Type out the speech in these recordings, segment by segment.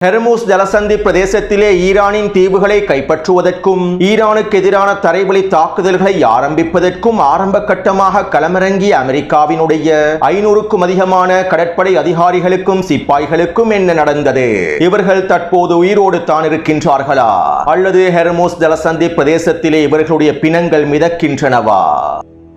ஹெர்முஸ் ஜலசந்தி பிரதேசத்திலே ஈரானின் தீவுகளை கைப்பற்றுவதற்கும் ஈரானுக்கு எதிரான தரைவழி தாக்குதல்களை ஆரம்பிப்பதற்கும் ஆரம்ப கட்டமாக களமிறங்கிய அமெரிக்காவினுடைய 500க்கும் அதிகமான கடற்படை அதிகாரிகளுக்கும் சிப்பாய்களுக்கும் என்ன நடந்தது? இவர்கள் தற்போது உயிரோடு தான் இருக்கின்றார்களா அல்லது ஹெர்முஸ் ஜலசந்தி பிரதேசத்திலே இவர்களுடைய பிணங்கள் மிதக்கின்றனவா?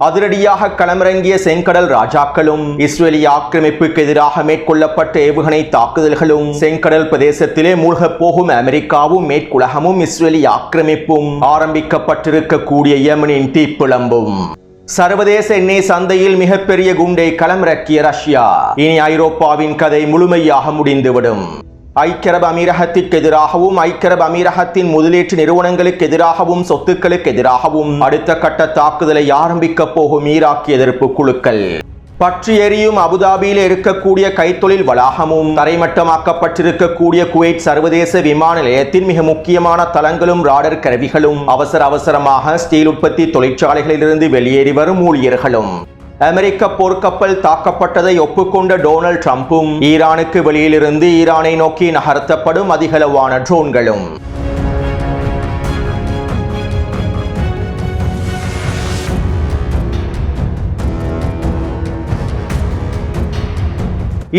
அதிரடியாக களமிறங்கிய செங்கடல் ராஜாக்களும் இஸ்ரேலிய ஆக்கிரமிப்புக்கு எதிராக மேற்கொள்ளப்பட்ட ஏவுகணை தாக்குதல்களும் செங்கடல் பிரதேசத்திலே மூழ்கப் போகும் அமெரிக்காவும் மேற்குலகமும் இஸ்ரேலிய ஆக்கிரமிப்பும் ஆரம்பிக்கப்பட்டிருக்கக்கூடிய யெமனின் தீப்பிழம்பும் சர்வதேச எண்ணெய் சந்தையில் மிகப்பெரிய குண்டை களமிறக்கிய ரஷ்யா. இனி ஐரோப்பாவின் கதை முழுமையாக முடிந்துவிடும். ஐக்கிய அரபு அமீரகத்திற்கு எதிராகவும் ஐக்கிய அரபு அமீரகத்தின் முதலீட்டு நிறுவனங்களுக்கு எதிராகவும் சொத்துக்களுக்கு எதிராகவும் அடுத்த கட்ட தாக்குதலை ஆரம்பிக்க போகும் ஈராக் எதிர்ப்பு குழுக்கள். பற்றி எரியும் அபுதாபியில் இருக்கக்கூடிய கைத்தொழில் வளாகமும் தரைமட்டமாக்கப்பட்டிருக்கக்கூடிய குவைத் சர்வதேச விமான நிலையத்தின் மிக முக்கியமான தளங்களும் ராடர் கருவிகளும் அவசரமாக ஸ்டீல் உற்பத்தி தொழிற்சாலைகளிலிருந்து வெளியேறி வரும் ஊழியர்களும். அமெரிக்க போர்க்கப்பல் தாக்கப்பட்டதை ஒப்புக்கொண்ட டொனால்ட் ட்ரம்பும் ஈரானுக்கு வெளியிலிருந்து ஈரானை நோக்கி நகர்த்தப்படும் அதிகளவான ட்ரோன்களும்.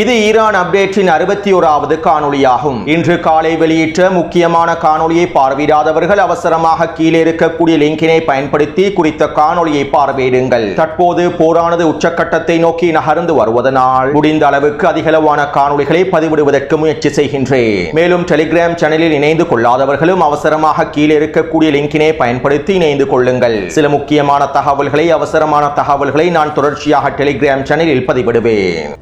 இது ஈரான் அப்டேட்டின் 61வது காணொளியாகும். இன்று காலை வெளியிட்ட முக்கியமான காணொளியை பார்வையிடாதவர்கள் அவசரமாக கீழே இருக்கக்கூடிய லிங்கினை பயன்படுத்தி குறித்த காணொளியை பார்வையிடுங்கள். தற்போது போரானது உச்சக்கட்டத்தை நோக்கி நகர்ந்து வருவதனால் முடிந்த அளவுக்கு அதிகளவான காணொளிகளை பதிவிடுவதற்கு முயற்சி செய்கின்றேன். மேலும் டெலிகிராம் சேனலில் இணைந்து கொள்ளாதவர்களும் அவசரமாக கீழே இருக்கக்கூடிய லிங்கினை பயன்படுத்தி இணைந்து கொள்ளுங்கள். சில முக்கியமான தகவல்களை அவசரமான தகவல்களை நான் தொடர்ச்சியாக டெலிகிராம் சேனலில் பதிவிடுவேன்.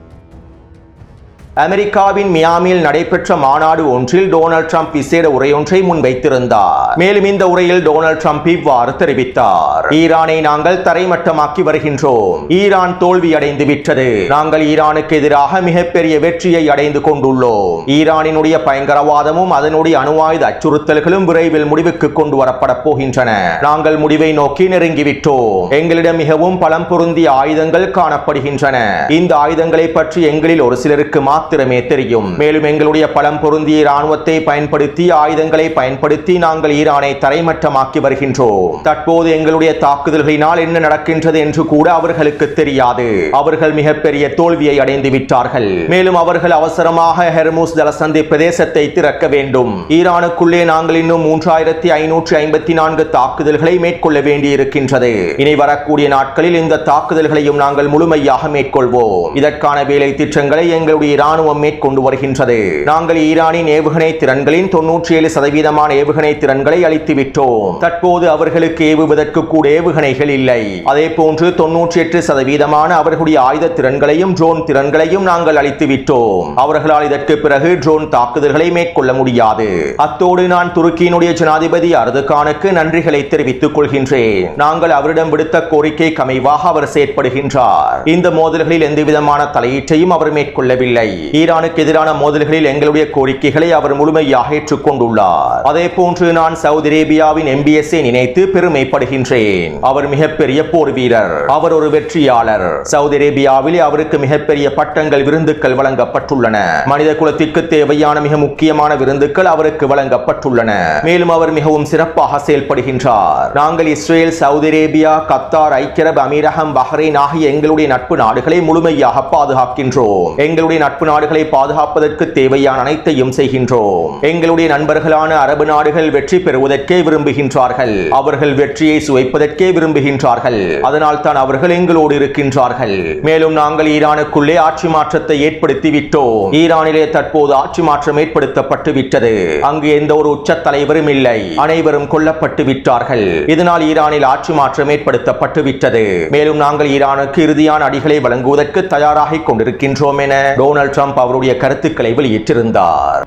அமெரிக்காவின் மியாமியில் நடைபெற்ற மாநாடு ஒன்றில் டொனால்ட் ட்ரம்ப் விசேட உரையொன்றை முன்வைத்திருந்தார். மேலும் இந்த உரையில் டொனால்ட் ட்ரம்ப் இவ்வாறு தெரிவித்தார்: ஈரானை நாங்கள் தரைமட்டமாக்கி வருகின்றோம். ஈரான் தோல்வி அடைந்து விட்டது. நாங்கள் ஈரானுக்கு எதிராக மிகப்பெரிய வெற்றியை அடைந்து கொண்டுள்ளோம். ஈரானினுடைய பயங்கரவாதமும் அதனுடைய அணுவாயுத அச்சுறுத்தல்களும் விரைவில் முடிவுக்கு கொண்டு வரப்பட போகின்றன. நாங்கள் முடிவை நோக்கி நெருங்கிவிட்டோம். எங்களிடம் மிகவும் பலம் பொருந்திய ஆயுதங்கள் காணப்படுகின்றன. இந்த ஆயுதங்களை பற்றி எங்களில் ஒரு சிலருக்கு மாத்திரமே தெரியும். மேலும் எங்களுடைய பலம் பொருந்திய இராணுவத்தை பயன்படுத்தி ஆயுதங்களை பயன்படுத்தி நாங்கள் ஈரானை தரைமட்டமாக்கி வருகின்றோம். தற்போது எங்களுடைய தாக்குதல்களினால் என்ன நடக்கின்றது என்று கூட அவர்களுக்கு தெரியாது. அவர்கள் மிகப்பெரிய தோல்வியை அடைந்து விட்டார்கள். மேலும் அவர்கள் அவசரமாக ஹெர்முஸ் ஜலசந்தி பிரதேசத்தை திறக்க வேண்டும். ஈரானுக்குள்ளே நாங்கள் இன்னும் 3554 தாக்குதல்களை மேற்கொள்ள வேண்டியிருக்கின்றது. இனி வரக்கூடிய நாட்களில் இந்த தாக்குதல்களையும் நாங்கள் முழுமையாக மேற்கொள்வோம். இதற்கான வேலை திட்டங்களை எங்களுடைய இராணுவம் மேற்கொண்டு வருகின்றது. நாங்கள் ஈரானின் ஏவுகணை திறன்களின் 97% ஏவுகணை திறன்களை அளித்து விட்டோம். தற்போது அவர்களுக்கு ஏவுவதற்கு கூட ஏவுகணைகள் இல்லை. அதே போன்று 98% அவர்களுடைய ஆயுத திறன்களையும் ட்ரோன் திறன்களையும் நாங்கள் அளித்து விட்டோம். அவர்களால் இதற்கு பிறகு ட்ரோன் தாக்குதல்களை மேற்கொள்ள முடியாது. அத்தோடு நான் துருக்கியினுடைய ஜனாதிபதி அர்துகானுக்கு நன்றிகளை தெரிவித்துக் கொள்கின்றேன். நாங்கள் அவரிடம் விடுத்த கோரிக்கைக்கு அமைவாக அவர் செயற்படுகின்றார். இந்த மோதல்களில் எந்தவிதமான தலையீட்டையும் அவர் மேற்கொள்ளவில்லை. ஈரானுக்கு எதிரான மோதல்களில் எங்களுடைய கோரிக்கைகளை அவர் முழுமையாக ஏற்றுக்கொண்டுள்ளார். அதே போன்று நான் சவுதி அரேபியாவின் MBSஐ நினைத்து பெருமைப்படுகின்றேன். அவர் மிகப்பெரிய போர் வீரர். அவர் ஒரு வெற்றியாளர். சவுதி அரேபியாவில் அவருக்கு மிகப்பெரிய பட்டங்கள் விருந்துகள் வழங்கப்பட்டுள்ளன. மனித குலத்திற்கு தேவையான மிக முக்கியமான விருந்துகள் அவருக்கு வழங்கப்பட்டுள்ளன. மேலும் அவர் மிகவும் சிறப்பாக செயல்படுகின்றார். நாங்கள் இஸ்ரேல், சவுதி அரேபியா, கத்தார், ஐக்கிய அரபு அமீரகம், பஹ்ரைன் ஆகிய எங்களுடைய நட்பு நாடுகளை முழுமையாக பாதுகாக்கின்றோம். எங்களுடைய நட்பு நாடுகளை பாதுகாப்பதற்கு தேவையான அனைத்தையும் செய்கின்றோம். எங்களுடைய நண்பர்களான அரபு நாடுகள் வெற்றி பெறுவதற்கே விரும்புகின்றார்கள். அவர்கள் வெற்றியை சுவைப்பதற்கே விரும்புகின்றார்கள். அதனால் தான் அவர்கள் எங்களோடு இருக்கின்றார்கள். மேலும் நாங்கள் ஈரானுக்குள்ளே ஆட்சி மாற்றத்தை ஏற்படுத்தி விட்டோம். ஈரானிலே தற்போது ஆட்சி மாற்றம் ஏற்படுத்தப்பட்டு விட்டது. அங்கு எந்த ஒரு உச்ச தலைவரும் இல்லை. அனைவரும் கொல்லப்பட்டு விட்டார்கள். இதனால் ஈரானில் ஆட்சி மாற்றம் ஏற்படுத்தப்பட்டு விட்டது. மேலும் நாங்கள் ஈரானுக்கு இறுதியான அடிகளை வழங்குவதற்கு தயாராகிக் கொண்டிருக்கின்றோம் என டொனால்ட் ட்ரம்ப் அவருடைய கருத்துக்களை வெளியிட்டிருந்தார்.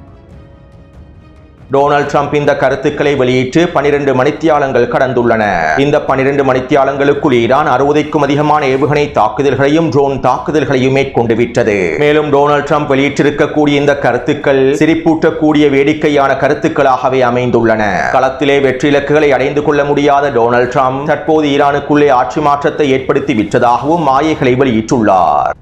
டொனால்ட் ட்ரம்ப் இந்த கருத்துக்களை வெளியிட்டு 12 மணித்தியாலங்கள் கடந்துள்ளன. இந்த 12 மணித்தியாலங்களுக்குள் ஈரான் 60க்கும் அதிகமான ஏவுகணை தாக்குதல்களையும் ட்ரோன் தாக்குதல்களையும் மேற்கொண்டு விட்டது. மேலும் டொனால்ட் ட்ரம்ப் வெளியிட்டிருக்கக்கூடிய இந்த கருத்துக்கள் சிரிப்பூட்டக்கூடிய வேடிக்கையான கருத்துக்களாகவே அமைந்துள்ளன. களத்திலே வெற்றி இலக்குகளை அடைந்து கொள்ள முடியாத டொனால்ட் ட்ரம்ப் தற்போது ஈரானுக்குள்ளே ஆட்சி மாற்றத்தை ஏற்படுத்தி விட்டதாகவும் மாயைகளை வெளியிட்டுள்ளார்.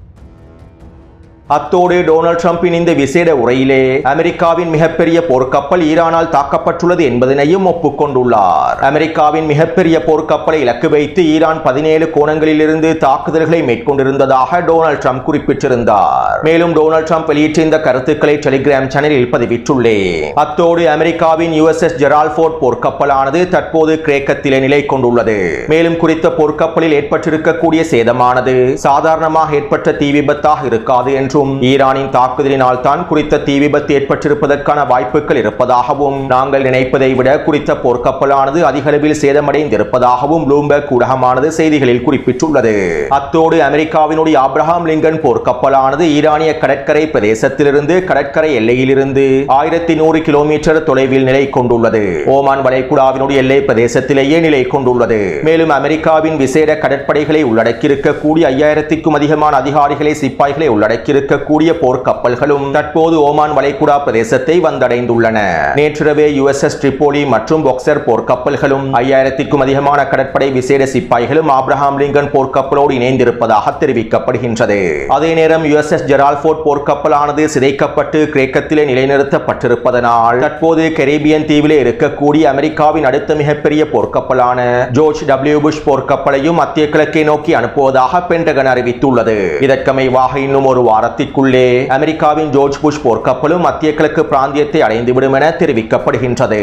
அத்தோடு டொனால்ட் ட்ரம்பின் இந்த விசேட உரையிலே அமெரிக்காவின் மிகப்பெரிய போர்க்கப்பல் ஈரானால் தாக்கப்பட்டுள்ளது என்பதனையும் ஒப்புக்கொண்டுள்ளார். அமெரிக்காவின் மிகப்பெரிய போர்க்கப்பலை இலக்கு வைத்து ஈரான் 17 கோணங்களிலிருந்து தாக்குதல்களை மேற்கொண்டிருந்ததாக டொனால்ட் ட்ரம்ப் குறிப்பிட்டிருந்தார். மேலும் டொனால்ட் ட்ரம்ப் வெளியிட்ட இந்த கருத்துக்களை டெலிகிராம் சேனலில் பதிவிட்டுள்ளேன். அத்தோடு அமெரிக்காவின் USS ஜெரால்ட் ஃபோர்ட் போர்க்கப்பலானது தற்போது கிரேக்கத்திலே நிலை கொண்டுள்ளது. மேலும் குறித்த போர்க்கப்பலில் ஏற்பட்டிருக்கக்கூடிய சேதமானது சாதாரணமாக ஏற்பட்ட தீ விபத்தாக இருக்காது என்றும் ஈரானின் தாக்குதலினால் தான் குறித்த தீ விபத்து ஏற்பட்டிருப்பதற்கான வாய்ப்புகள் இருப்பதாகவும் நாங்கள் நினைப்பதை விட குறித்த போர்க்கப்பலானது அதிக அளவில் சேதமடைந்திருப்பதாகவும் ப்ளூம்பர்க் ஊடகமானது செய்திகளில் குறிப்பிட்டுள்ளது. அத்தோடு அமெரிக்காவினுடைய ஆப்ரஹாம் லிங்கன் போர்க்கப்பலானது ஈரானிய கடற்கரை பிரதேசத்திலிருந்து கடற்கரை எல்லையிலிருந்து 1100 கிலோமீட்டர் தொலைவில் நிலை கொண்டுள்ளது. ஓமான் வளைகுடாவினுடைய எல்லை பிரதேசத்திலேயே நிலை கொண்டுள்ளது. மேலும் அமெரிக்காவின் விசேட கடற்படைகளை உள்ளடக்கியிருக்கக்கூடிய 5000க்கும் அதிகமான அதிகாரிகளை சிப்பாய்களை உள்ளடக்கியிருக்கக்கூடிய போர்க்கப்பல்களும் தற்போது ஓமான் வளைகுடா பிரதேசத்தை வந்தடைந்துள்ளன. நேற்றிரவே USS ட்ரிபோலி மற்றும் பொக்சர் போர்க்கப்பல்களும் 5000க்கும் அதிகமான கடற்படை விசேட சிப்பாய்களும் ஆப்ரஹாம் லிங்கன் போர்க்கப்பலோடு இணைந்திருப்பதாக தெரிவிக்கப்படுகின்றது. அதே நேரம் USS ஜெரால்ட் ஃபோர்ட் போர்க்கப்பலானது சிதைக்கப்பட்டு கிரேக்கத்திலே நிலைநிறுத்தப்பட்டிருப்பதனால் தற்போது கரீபியன் தீவிலே இருக்கக்கூடிய அமெரிக்காவின் அடுத்த மிகப்பெரிய போர்க்கப்பலான ஜார்ஜ் W. புஷ் போர்க்கப்பலையும் மத்திய கிழக்கை நோக்கி அனுப்புவதாக பென்டகன் அறிவித்துள்ளது. இதற்கமைவாக இன்னும் ஒரு வாரத்திற்குள்ளே அமெரிக்காவின் ஜார்ஜ் புஷ் போர்க்கப்பலும் மத்திய கிழக்கு பிராந்தியத்தை அடைந்துவிடும் என தெரிவிக்கப்படுகின்றது.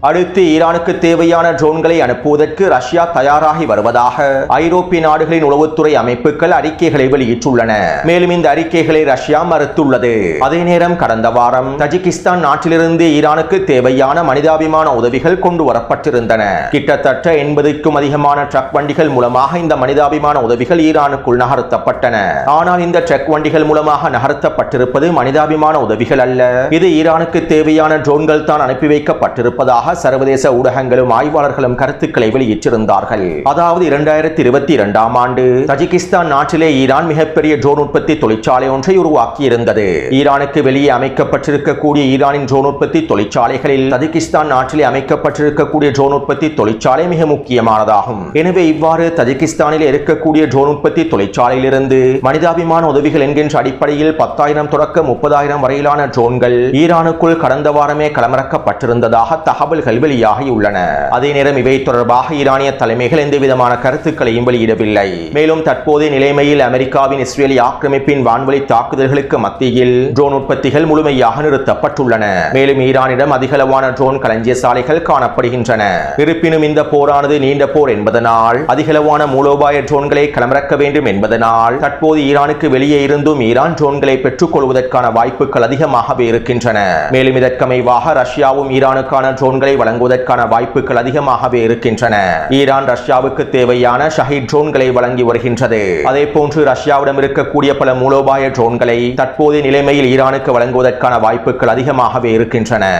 அடுத்து ஈரானுக்கு தேவையான ட்ரோன்களை அனுப்புவதற்கு ரஷ்யா தயாராகி வருவதாக ஐரோப்பிய நாடுகளின் உளவுத்துறை அமைப்புகள் அறிக்கைகளை வெளியிட்டுள்ளன. மேலும் இந்த அறிக்கைகளை ரஷ்யா மறுத்துள்ளது. அதே நேரம் கடந்த வாரம் தஜிகிஸ்தான் நாட்டிலிருந்து ஈரானுக்கு தேவையான மனிதாபிமான உதவிகள் கொண்டு வரப்பட்டிருந்தன. கிட்டத்தட்ட 80க்கும் அதிகமான ட்ரக் வண்டிகள் மூலமாக இந்த மனிதாபிமான உதவிகள் ஈரானுக்குள் நகர்த்தப்பட்டன. ஆனால் இந்த ட்ரக் வண்டிகள் மூலமாக நகர்த்தப்பட்டிருப்பது மனிதாபிமான உதவிகள் அல்ல, இது ஈரானுக்கு தேவையான ட்ரோன்கள் தான் அனுப்பி வைக்கப்பட்டிருப்பதாக சர்வதேச ஊடகங்களும் ஆய்வாளர்களும் கருத்துக்களை வெளியிட்டிருந்தார்கள். அதாவது 2022ஆம் ஆண்டு தஜிகிஸ்தான் நாட்டிலே ஈரான் மிகப்பெரிய ட்ரோன் உற்பத்தி தொழிற்சாலை ஒன்றை உருவாக்கியிருந்தது. ஈரானுக்கு வெளியே அமைக்கப்பட்டிருக்கக்கூடிய ஈரானின் ட்ரோன் உற்பத்தி தொழிற்சாலைகளில் தஜிகிஸ்தான் நாட்டிலே அமைக்கப்பட்டிருக்கக்கூடிய ட்ரோன் உற்பத்தி தொழிற்சாலை மிக முக்கியமானதாகும். எனவே இவ்வாறு தஜிகிஸ்தானில் இருக்கக்கூடிய ட்ரோன் உற்பத்தி தொழிற்சாலையிலிருந்து மனிதாபிமான உதவிகள் என்கின்ற அடிப்படையில் 10,000 தொடக்க 30,000 வரையிலான ட்ரோன்கள் ஈரானுக்குள் கடந்த வாரமே களமிறக்கப்பட்டிருந்ததாக தகவல் வெளியாகியுள்ளன. அதே நேரம் இவை தொடர்பாக ஈரானிய தலைமைகள் எந்தவிதமான கருத்துக்களையும் வெளியிடவில்லை. மேலும் தற்போதைய நிலைமையில் அமெரிக்காவின் இஸ்ரேலிய ஆக்கிரமிப்பின் வான்வழி தாக்குதல்களுக்கு மத்தியில் ட்ரோன் உற்பத்திகள் முழுமையாக நிறுத்தப்பட்டுள்ளன. மேலும் ஈரானிடம் அதிகளவான ட்ரோன் களஞ்சிய சாலைகள் காணப்படுகின்றன. இருப்பினும் இந்த போரானது நீண்ட போர் என்பதனால் அதிகளவான மூலோபாய ட்ரோன்களை களமிறக்க வேண்டும் என்பதனால் தற்போது ஈரானுக்கு வெளியே இருந்தும் ஈரான் ட்ரோன்களை பெற்றுக் கொள்வதற்கான வாய்ப்புகள் அதிகமாகவே இருக்கின்றன. மேலும் இதற்கமைவாக ரஷ்யாவும் ஈரானுக்கான ட்ரோன்களை வழங்குவதற்கான வாய்ப்புகள் அதிகமாகவே இருக்கின்றன. ஈரான் ரஷ்யாவுக்கு தேவையான ஷஹீத் ட்ரோன்களை வழங்கி வருகின்றது. அதே போன்று ரஷ்யாவிடம் இருக்கக்கூடிய பல மூலோபாய ட்ரோன்களை தற்போதைய நிலைமையில் ஈரானுக்கு வழங்குவதற்கான வாய்ப்புகள் அதிகமாகவே இருக்கின்றன.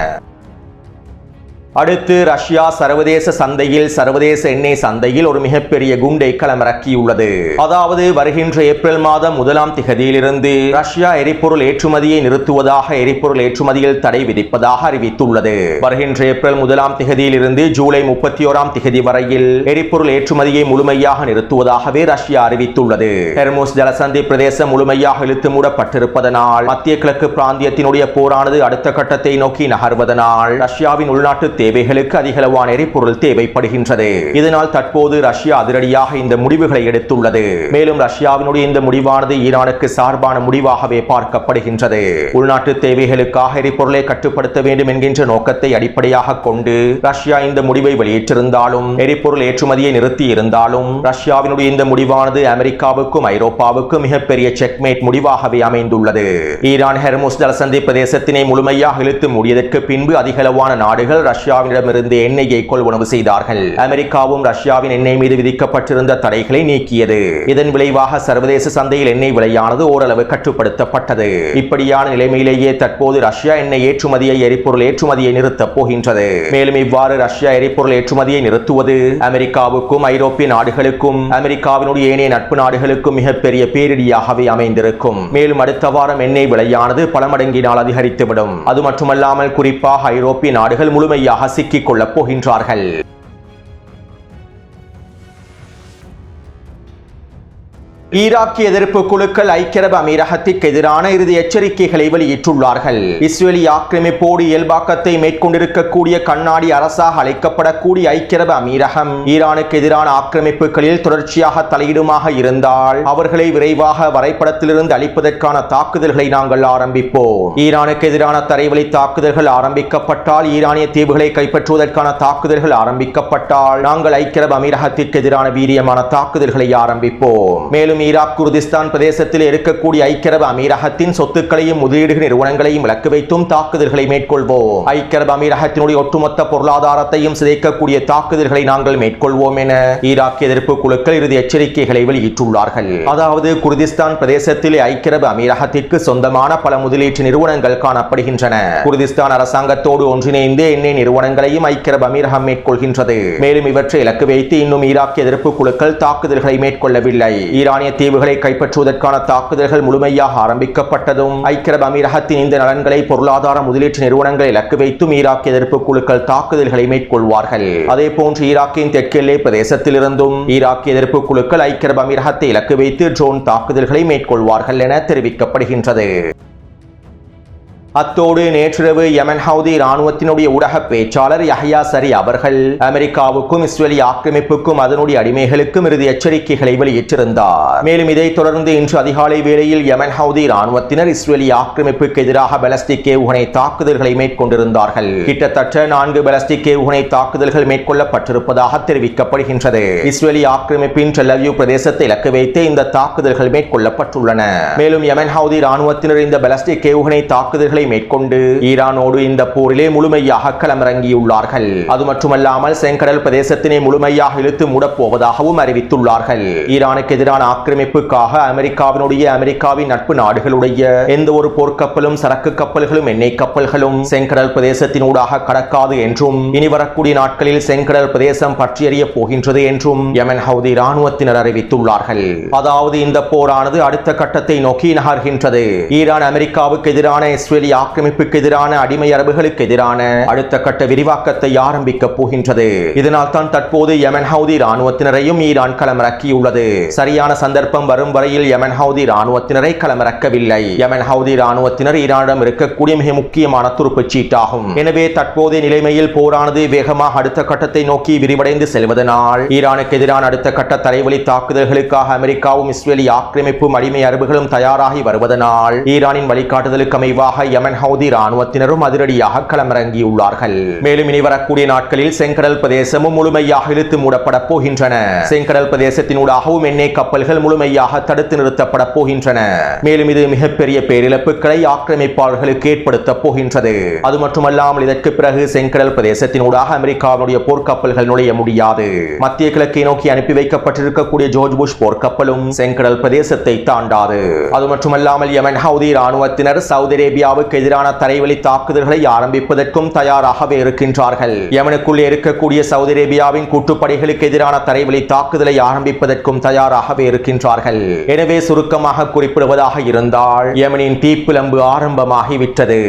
அடுத்து ரஷ்யா சர்வதேச சந்தையில் சர்வதேச எண்ணெய் சந்தையில் ஒரு மிகப்பெரிய குண்டை களமிறக்கியுள்ளது. அதாவது வருகின்ற ஏப்ரல் மாதம் 1ஆம் திகதியிலிருந்து ரஷ்யா எரிபொருள் ஏற்றுமதியை நிறுத்துவதாக எரிபொருள் ஏற்றுமதியில் தடை விதிப்பதாக அறிவித்துள்ளது. வருகின்ற ஏப்ரல் 1ஆம் திகதியிலிருந்து ஜூலை 31ஆம் திகதி வரையில் எரிபொருள் ஏற்றுமதியை முழுமையாக நிறுத்துவதாகவே ரஷ்யா அறிவித்துள்ளது. ஹெர்முஸ் ஜலசந்தி பிரதேசம் முழுமையாக இழுத்து மூடப்பட்டிருப்பதனால் மத்திய கிழக்கு பிராந்தியத்தினுடைய போரானது அடுத்த கட்டத்தை நோக்கி நகர்வதனால் ரஷ்யாவின் உள்நாட்டு தேவைகளுக்கு அதிகளவான எரிபொருள் தேவைப்படுகின்றது. இதனால் தற்போது ரஷ்யா அதிரடியாக இந்த முடிவுகளை எடுத்துள்ளது. மேலும் ரஷ்யாவினுடைய இந்த முடிவானது ஈரானுக்கு சார்பான முடிவாகவே பார்க்கப்படுகின்றது. உள்நாட்டு தேவைகளுக்காக எரிபொருளை கட்டுப்படுத்த வேண்டும் என்கின்ற நோக்கத்தை அடிப்படையாக கொண்டு ரஷ்யா இந்த முடிவை வெளியிட்டிருந்தாலும் எரிபொருள் ஏற்றுமதியை நிறுத்தி இருந்தாலும் ரஷ்யாவினுடைய இந்த முடிவானது அமெரிக்காவுக்கும் ஐரோப்பாவுக்கும் மிகப்பெரிய செக்மேட் முடிவாகவே அமைந்துள்ளது. ஈரான் ஹெர்முஸ் ஜலசந்தி பிரதேசத்தினை முழுமையாக இழுத்து மூடியதற்கு பின்பு அதிகளவான நாடுகள் ரஷ்யா ரஷ்யாவிடமிருந்து எண்ணெயை கொள்வனவு செய்தார்கள். அமெரிக்காவும் ரஷ்யாவின் எண்ணெய் மீது விதிக்கப்பட்டிருந்த தடைகளை நீக்கியது. இதன் விளைவாக சர்வதேச சந்தையில் எண்ணெய் விலையானது ஓரளவு கட்டுப்படுத்தப்பட்டது. இப்படியான நிலைமையிலேயே தற்போது ரஷ்யா எண்ணெய் ஏற்றுமதியை எரிபொருள் ஏற்றுமதியை நிறுத்தப் போகின்றது. மேலும் இவ்வாறு ரஷ்யா எரிபொருள் ஏற்றுமதியை நிறுத்துவது அமெரிக்காவுக்கும் ஐரோப்பிய நாடுகளுக்கும் அமெரிக்காவினுடைய ஏனைய நட்பு நாடுகளுக்கும் மிகப்பெரிய பேரிடியாகவே அமைந்திருக்கும். மேலும் அடுத்த வாரம் எண்ணெய் விலையானது பல மடங்கினால் அதிகரித்துவிடும். அது மட்டுமல்லாமல் குறிப்பாக ஐரோப்பிய நாடுகள் முழுமையாக சிக்கிக் கொள்ளப் போகின்றார்கள். ஈராக்கிய எதிர்ப்பு குழுக்கள் ஐக்கிய அரபு அமீரகத்திற்கு எதிரான இறுதி எச்சரிக்கைகளை வெளியிட்டுள்ளார்கள். இஸ்ரேலி ஆக்கிரமிப்போடு இயல்பாக்கத்தை மேற்கொண்டிருக்கக்கூடிய கண்ணாடி அரசாக அழைக்கப்படக்கூடிய ஐக்கிய அரபு அமீரகம் ஈரானுக்கு எதிரான ஆக்கிரமிப்புகளில் தொடர்ச்சியாக தலையிடுமாக இருந்தால் அவர்களை விரைவாக வரைபடத்திலிருந்து அழிப்பதற்கான தாக்குதல்களை நாங்கள் ஆரம்பிப்போம். ஈரானுக்கு எதிரான தரைவழி தாக்குதல்கள் ஆரம்பிக்கப்பட்டால், ஈரானிய தீவுகளை கைப்பற்றுவதற்கான தாக்குதல்கள் ஆரம்பிக்கப்பட்டால் நாங்கள் ஐக்கிய அரபு அமீரகத்திற்கு எதிரான வீரியமான தாக்குதல்களை ஆரம்பிப்போம். மேலும் ஈராக் குர்திஸ்தான் பிரதேசத்தில் இருக்கக்கூடிய ஐக்கிய அரபு அமீரகத்தின் சொத்துக்களையும் முதலீடு நிறுவனங்களையும் இலக்கு வைத்தும் தாக்குதல்களை மேற்கொள்வோம். ஐக்கிய அரபு அமீரகத்தினுடைய ஒட்டுமொத்த பொருளாதாரத்தையும் சிதைக்கக்கூடிய தாக்குதல்களை நாங்கள் மேற்கொள்வோம் என ஈராக் எதிர்ப்பு குழுக்கள் இறுதி எச்சரிக்கைகளை வெளியிட்டுள்ளார்கள். அதாவது குர்திஸ்தான் பிரதேசத்தில் ஐக்கிய அரபு அமீரகத்திற்கு சொந்தமான பல முதலீட்டு நிறுவனங்கள் காணப்படுகின்றன. குர்திஸ்தான் அரசாங்கத்தோடு ஒன்றிணைந்து எண்ணெய் நிறுவனங்களையும் ஐக்கிய அரபு அமீரகம் மேற்கொள்கின்றது. மேலும் இவற்றை இலக்கு வைத்து இன்னும் ஈராக் எதிர்ப்பு குழுக்கள் தாக்குதல்களை மேற்கொள்ளவில்லை. ஈரானிய தீவுகளை கைப்பற்றுவதற்கான தாக்குதல்கள் முழுமையாக ஆரம்பிக்கப்பட்டதும் ஐக்கிய அரபு அமீரகத்தின் இந்த நலன்களை பொருளாதார முதலீட்டு நிறுவனங்களை இலக்கு வைத்தும் ஈராக் எதிர்ப்பு குழுக்கள் தாக்குதல்களை மேற்கொள்வார்கள். அதே போன்று ஈராக்கின் தெற்கெல்லை பிரதேசத்திலிருந்தும் ஈராக் எதிர்ப்பு குழுக்கள் ஐக்கிய அரபு அமீரகத்தை இலக்கு வைத்து ட்ரோன் தாக்குதல்களை மேற்கொள்வார்கள் என தெரிவிக்கப்படுகின்றது. அத்தோடு நேற்றிரவு யமன் ஹவுதி இராணுவத்தினுடைய ஊடக பேச்சாளர் யஹ்யா சரி அவர்கள் அமெரிக்காவுக்கும் இஸ்ரேலி ஆக்கிரமிப்புக்கும் அதனுடைய அடிமைகளுக்கும் இறுதி எச்சரிக்கைகளை வெளியிட்டிருந்தார். மேலும் இதைத் தொடர்ந்து இன்று அதிகாலை வேளையில் யமன் ஹவுதி இராணுவத்தினர் இஸ்ரேலி ஆக்கிரமிப்புக்கு எதிராக பாலிஸ்டிக் ஏவுகணை தாக்குதல்களை மேற்கொண்டிருந்தார்கள். கிட்டத்தட்ட 4 பாலிஸ்டிக் ஏவுகணை தாக்குதல்கள் மேற்கொள்ளப்பட்டிருப்பதாக தெரிவிக்கப்படுகின்றது. இஸ்ரேலி ஆக்கிரமிப்பின் டெல் அவீவ் பிரதேசத்தை இலக்கு வைத்து இந்த தாக்குதல்கள் மேற்கொள்ளப்பட்டுள்ளன. மேலும் யமன் ஹவுதி இராணுவத்தினர் இந்த பாலிஸ்டிக் ஏவுகணை தாக்குதல்களை மேற்கொண்டு ஈரானோடு இந்த போரிலே முழுமையாக களமிறங்கியுள்ளார்கள். அது மட்டுமல்லாமல் செங்கடல் பிரதேசத்தினை முழுமையாக இழுத்து மூடப்போவதாகவும் அறிவித்துள்ளார்கள். ஈரானுக்கு எதிரான ஆக்கிரமிப்புக்காக அமெரிக்காவின் நட்பு நாடுகளுடைய எந்த ஒரு போர்க்கப்பலும் சரக்கு கப்பல்களும் எண்ணெய் கப்பல்களும் செங்கடல் பிரதேசத்தினூடாக கடக்காது என்றும் இனி வரக்கூடிய நாட்களில் செங்கடல் பிரதேசம் பற்றியறிய போகின்றது என்றும் யமன் ஹவுதி இராணுவத்தினர் அறிவித்துள்ளார்கள். அதாவது இந்த போரானது அடுத்த கட்டத்தை நோக்கி நகர்கின்றது. ஈரான் அமெரிக்காவுக்கு எதிரான இஸ்ரேலி ஆக்கிரமிப்புக்கு எதிரான அடிமை அரபுகளுக்கு எதிரான அடுத்த கட்ட விரிவாக்கத்தை ஆரம்பிக்க போகின்றது. இதனால் தான் தற்போது யமன் ஹவுதி இராணுவத்தினரையும் ஈரான் களமிறக்கியுள்ளது. சரியான சந்தர்ப்பம் வரும் வரையில் யமன் ஹவுதி இராணுவத்தினரை களமிறக்கவில்லை. யமன் ஹவுதி இராணுவத்தினர் ஈரானிடம் இருக்கக்கூடிய மிக முக்கியமான துருப்புச் சீட்டாகும். எனவே தற்போதைய நிலைமையில் போரானது வேகமாக அடுத்த கட்டத்தை நோக்கி விரிவடைந்து செல்வதனால் ஈரானுக்கு எதிரான அடுத்த கட்ட தரைவழி தாக்குதல்களுக்காக அமெரிக்காவும் இஸ்ரேலி ஆக்கிரமிப்பும் அடிமை அரபுகளும் தயாராகி வருவதனால் ஈரானின் வழிகாட்டுதலுக்கு அமைவாக யமன் ஹவுதி இராணுவத்தினரும் அதிரடியாக களமிறங்கியுள்ளார்கள். மேலும் இனி வரக்கூடிய நாட்களில் செங்கடல் பிரதேசமும் முழுமையாக இழுத்து மூடப்பட போகின்றன. செங்கடல் பிரதேசத்தினூடாகவும் எண்ணெய் கப்பல்கள் முழுமையாக தடுத்து நிறுத்தப்பட போகின்றன. மேலும் இது மிகப்பெரிய பேரிழப்புகளை ஆக்கிரமிப்பாளர்களுக்கு ஏற்படுத்த போகின்றது. அது மட்டுமல்லாமல் இதற்கு பிறகு செங்கடல் பிரதேசத்தினூடாக அமெரிக்காவுடைய போர்க்கப்பல்கள் நுழைய முடியாது. மத்திய கிழக்கை நோக்கி அனுப்பி வைக்கப்பட்டிருக்கக்கூடிய ஜார்ஜ் புஷ் போர்க்கப்பலும் செங்கடல் பிரதேசத்தை தாண்டாது. அது மட்டுமல்லாமல் யமன் ஹவுதி இராணுவத்தினர் சவுதி அரேபியாவுக்கு எதிரான தரைவழி தாக்குதல்களை ஆரம்பிப்பதற்கும் தயாராகவே இருக்கின்றார்கள். யமனுக்குள்ளே இருக்கக்கூடிய சவுதி அரேபியாவின் கூட்டுப்படைகளுக்கு எதிரான தரைவழி தாக்குதலை ஆரம்பிப்பதற்கும் தயாராகவே இருக்கின்றார்கள். எனவே சுருக்கமாக குறிப்பிடுவதாக இருந்தால் யமனின் தீப்பிழம்பு ஆரம்பமாகிவிட்டது.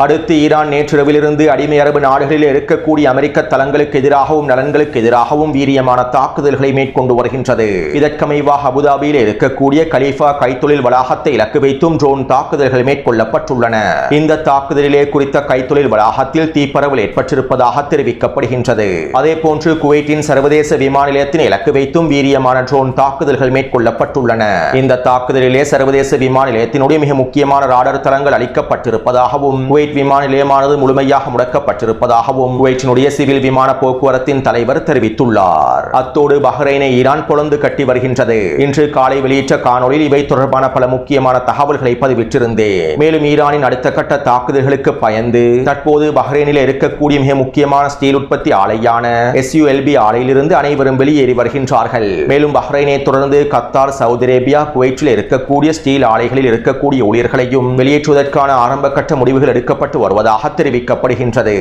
அடுத்து ஈரான் நேற்றிரவிலிருந்து அடிமை அரபு நாடுகளில் இருக்கக்கூடிய அமெரிக்க தளங்களுக்கு எதிராகவும் நலன்களுக்கு எதிராகவும் வீரியமான தாக்குதல்களை மேற்கொண்டு வருகின்றது. இதற்கமைவாக அபுதாபியில் இருக்கக்கூடிய கலீஃபா கைத்தொழில் வளாகத்தை இலக்கு வைத்தும் ட்ரோன் தாக்குதல்கள் மேற்கொள்ளப்பட்டுள்ளன. இந்த தாக்குதலிலே குறித்த கைத்தொழில் வளாகத்தில் தீப்பரவல் ஏற்பட்டிருப்பதாக தெரிவிக்கப்படுகின்றது. அதே போன்று குவைட்டின் சர்வதேச விமான நிலையத்தினை இலக்கு வைத்தும் வீரியமான ட்ரோன் தாக்குதல்கள் மேற்கொள்ளப்பட்டுள்ளன. இந்த தாக்குதலிலே சர்வதேச விமான நிலையத்தினுடைய மிக முக்கியமான ராடார் தளங்கள் அளிக்கப்பட்டிருப்பதாகவும் விமான நிலையமானது முழுமையாக முடக்கப்பட்டிருப்பதாகவும் குவைட்டினுடைய சிவில் விமான போக்குவரத்தின் தலைவர் தெரிவித்துள்ளார். அத்தோடு பஹ்ரைனை ஈரான் பொளந்து கட்டி வருகின்றது. இன்று காலை வெளியிட்ட காணொலியில் இவை தொடர்பான பல முக்கியமான தகவல்களை பதிவிட்டிருந்தேன். மேலும் ஈரானின் அடுத்த கட்ட தாக்குதல்களுக்கு பயந்து தற்போது பஹ்ரைனில் இருக்கக்கூடிய மிக முக்கியமான ஸ்டீல் உற்பத்தி ஆலையான SULB ஆலையிலிருந்து அனைவரும் வெளியேறி வருகின்றார்கள். மேலும் பஹ்ரைனை தொடர்ந்து கத்தார், சவுதி அரேபியா, குவைட்டில் இருக்கக்கூடிய ஸ்டீல் ஆலைகளில் இருக்கக்கூடிய ஊழியர்களையும் வெளியேற்றுவதற்கான ஆரம்ப கட்ட முடிவுகள் எடுக்கப்பட்டு வருவதாக தெரிவிக்கப்படுகின்றது.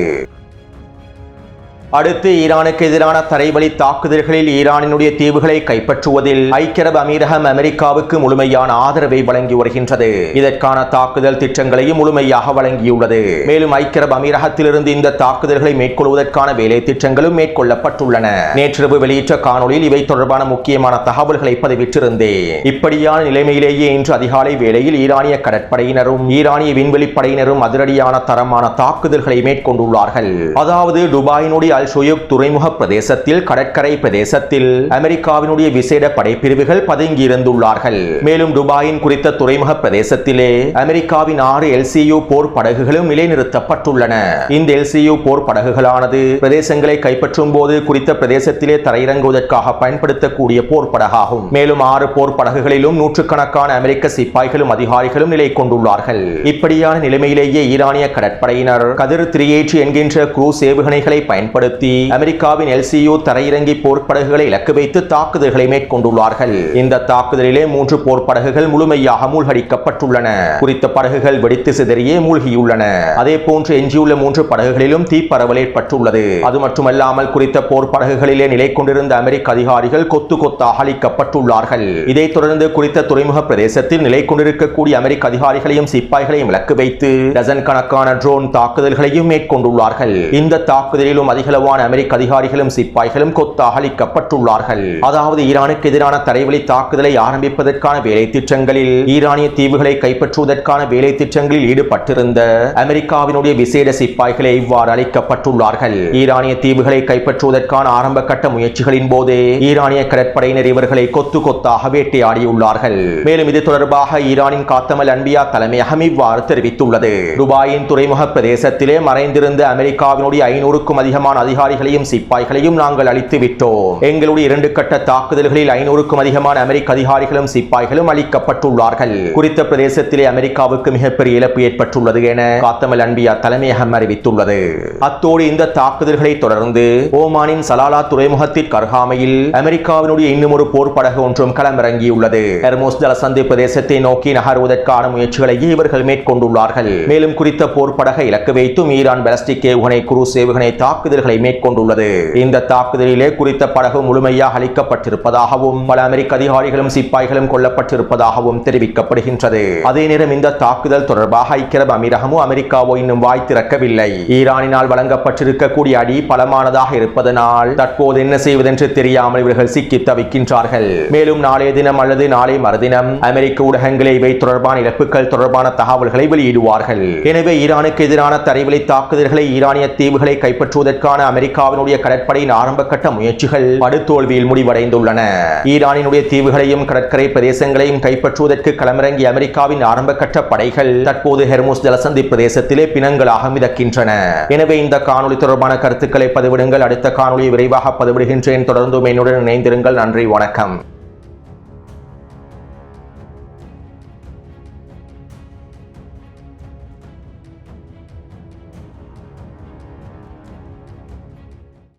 அடுத்து ஈரானுக்கு எதிரான தரைவழி தாக்குதல்களில் ஈரானினுடைய தீவுகளை கைப்பற்றுவதில் ஐக்கிய அரபு அமீரகம் அமெரிக்காவுக்கு முழுமையான ஆதரவை வழங்கி வருகின்றது. இதற்கான தாக்குதல் திட்டங்களையும் முழுமையாக வழங்கியுள்ளது. மேலும் ஐக்கிய அரபு அமீரகத்திலிருந்து இந்த தாக்குதல்களை மேற்கொள்வதற்கான வேலை திட்டங்களும் மேற்கொள்ளப்பட்டுள்ளன. நேற்றிரவு வெளியிட்ட காணொலியில் இவை தொடர்பான முக்கியமான தகவல்களை பதிவிட்டிருந்தேன். இப்படியான நிலைமையிலேயே இன்று அதிகாலை வேளையில் ஈரானிய கடற்படையினரும் ஈரானிய விண்வெளி படையினரும் அதிரடியான தரமான தாக்குதல்களை மேற்கொண்டுள்ளார்கள். அதாவது துபாயினுடைய அல் ஷுயூக் துறைமுக பிரதேசத்தில் கடற்கரை பிரதேசத்தில் அமெரிக்காவினுடைய விசேட படைப்பிரிவுகள் பதுங்கி இருந்துள்ளார்கள். மேலும் துபாயின் குறித்த துறைமுக பிரதேசத்திலே அமெரிக்காவின் 6 LCU போர் படகுகளும் நிலைநிறுத்தப்பட்டுள்ளன. இந்த LCU போர் படகுகளானது பிரதேசங்களை கைப்பற்றும் போது குறித்த பிரதேசத்திலே தரையிறங்குவதற்காக பயன்படுத்தக்கூடிய போர் படகாகும். மேலும் 6 போர் படகுகளிலும் நூற்றுக்கணக்கான அமெரிக்க சிப்பாய்களும் அதிகாரிகளும் நிலை கொண்டுள்ளார்கள். இப்படியான நிலைமையிலேயே ஈரானிய கடற்படையினர் கதிர் 380 என்கின்ற குரூஸ் ஏவுகணைகளை பயன்படுத்தி அமெரிக்காவின் LCU தரையிறங்கி போர்ப்படகுகளை இலக்கு வைத்து தாக்குதல்களை மேற்கொண்டுள்ளார்கள். இந்த தாக்குதலிலே 3 போர்ப்படகுகள் முழுமையாக மூழ்கடிக்கப்பட்டுள்ளன. குறித்த படகுகள் வெடித்து சிதறியே மூழ்கியுள்ளன. அதே போன்று எஞ்சியுள்ள 3 படகுகளிலும் தீப்பரவல் ஏற்பட்டுள்ளது. அது மட்டுமல்லாமல் குறித்த போர்ப்படகுகளிலே நிலை கொண்டிருந்த அமெரிக்க அதிகாரிகள் கொத்து கொத்தாக அழிக்கப்பட்டுள்ளார்கள். இதைத் தொடர்ந்து குறித்த துறைமுக பிரதேசத்தில் நிலை கொண்டிருக்கக்கூடிய அமெரிக்க அதிகாரிகளையும் சிப்பாய்களையும் இலக்கு வைத்து டசன் கணக்கான ட்ரோன் தாக்குதல்களையும் மேற்கொண்டுள்ளார்கள். இந்த தாக்குதலிலும் அதிகளவான அமெரிக்க அதிகாரிகளும் சிப்பாய்களும் கொத்தாக அழிக்கப்பட்டுள்ளார்கள். அதாவது ஈரானுக்கு எதிரான தரைவழி தாக்குதலை ஆரம்பிப்பதற்கான வேலை திட்டங்களில் ஈரானிய தீவுகளை கைப்பற்றுவதற்கான வேலை திட்டங்களில் ஈடுபட்டிருந்த அமெரிக்காவினுடைய விசேட சிப்பாய்களை இவ்வாறு அழிக்கப்பட்டுள்ளார்கள். ஈரானிய தீவுகளை கைப்பற்றுவதற்கான ஆரம்ப கட்ட முயற்சிகளின் போதே ஈரானிய கடற்படையினர் இவர்களை கொத்து கொத்தாக வேட்டையாடியுள்ளார்கள். மேலும் இது தொடர்பாக ஈரானின் காத்தமல் அன்பியா தலைமையகம் இவ்வாறு தெரிவித்துள்ளது. துபாயின் துறைமுக பிரதேசத்திலே மறைந்திருந்த அமெரிக்காவினுடைய 500க்கும் அதிகமான அதிகாரிகளையும் சிப்பாய்களையும் நாங்கள் அழித்து விட்டோம். எங்களுடைய 2 கட்ட தாக்குதல்களில் 500க்கும் அதிகமான அமெரிக்க அதிகாரிகளும் சிப்பாய்களும் அழிக்கப்பட்டுள்ளார்கள். குறித்த பிரதேசத்திலே அமெரிக்காவுக்கு மிகப்பெரிய இழப்பு ஏற்பட்டுள்ளது என காத்தமல் அன்பியா தலைமையகம் அறிவித்துள்ளது. அத்தோடு இந்த தாக்குதல்களை தொடர்ந்து ஓமானின் சலாலா துறைமுகத்திற்கு அருகாமையில் அமெரிக்காவினுடைய இன்னும் ஒரு போர் படகு ஒன்றும் களமிறங்கியுள்ளது. ஹெர்மோஸ் ஜலசந்தி பிரதேசத்தை நோக்கி நகர்வதற்கான முயற்சிகளை இவர்கள் மேற்கொண்டுள்ளார்கள். மேலும் குறித்த போர் படகை இலக்கு வைத்தும் ஈரான் பாலிஸ்டிக் ஏவுகணை குரூஸ் ஏவுகணை தாக்குதல்களை மேற்கொண்டுள்ளது. இந்த தாக்குதலிலே குறித்த படகு முழுமையாக அழிக்கப்பட்டிருப்பதாகவும் பல அமெரிக்க அதிகாரிகளும் சிப்பாய்களும் கொல்லப்பட்டிருப்பதாகவும் தெரிவிக்கப்படுகின்றது. அதே நேரம் இந்த தாக்குதல் தொடர்பாக ஐக்கிய அரபு அமீரகமோ அமெரிக்காவோ இன்னும் வாய் திறக்கவில்லை. ஈரானினால் வழங்கப்பட்டிருக்கக்கூடிய அடி பலமானதாக இருப்பதனால் தற்போது என்ன செய்வதென்று தெரியாமல் இவர்கள் சிக்கி தவிக்கின்றார்கள். மேலும் நாளைய தினம் அல்லது நாளை மறுதினம் அமெரிக்க ஊடகங்களே இவை தொடர்பான இழப்புகள் தொடர்பான தகவல்களை வெளியிடுவார்கள். எனவே ஈரானுக்கு எதிரான தரைவழி தாக்குதல்களை ஈரானிய தீவுகளை கைப்பற்றுவதற்கான அமெரிக்காவினுடைய கடற்படையின் ஆரம்ப கட்ட முயற்சிகள் படுதோல்வியில் முடிவடைந்துள்ளன. ஈரானினுடைய தீவுகளையும் கடற்கரை பிரதேசங்களையும் கைப்பற்றுவதற்கு களமிறங்கிய அமெரிக்காவின் ஆரம்ப கட்ட படைகள் தற்போது ஹெர்மோஸ் ஜலசந்தி பிரதேசத்திலே பிணங்களாக மிதக்கின்றன. எனவே இந்த காணொலி தொடர்பான கருத்துக்களை பதிவிடுங்கள். அடுத்த காணொலியை விரைவாக பதிவிடுகின்றேன். தொடர்ந்து என்னுடன் இணைந்திருங்கள். நன்றி, வணக்கம்.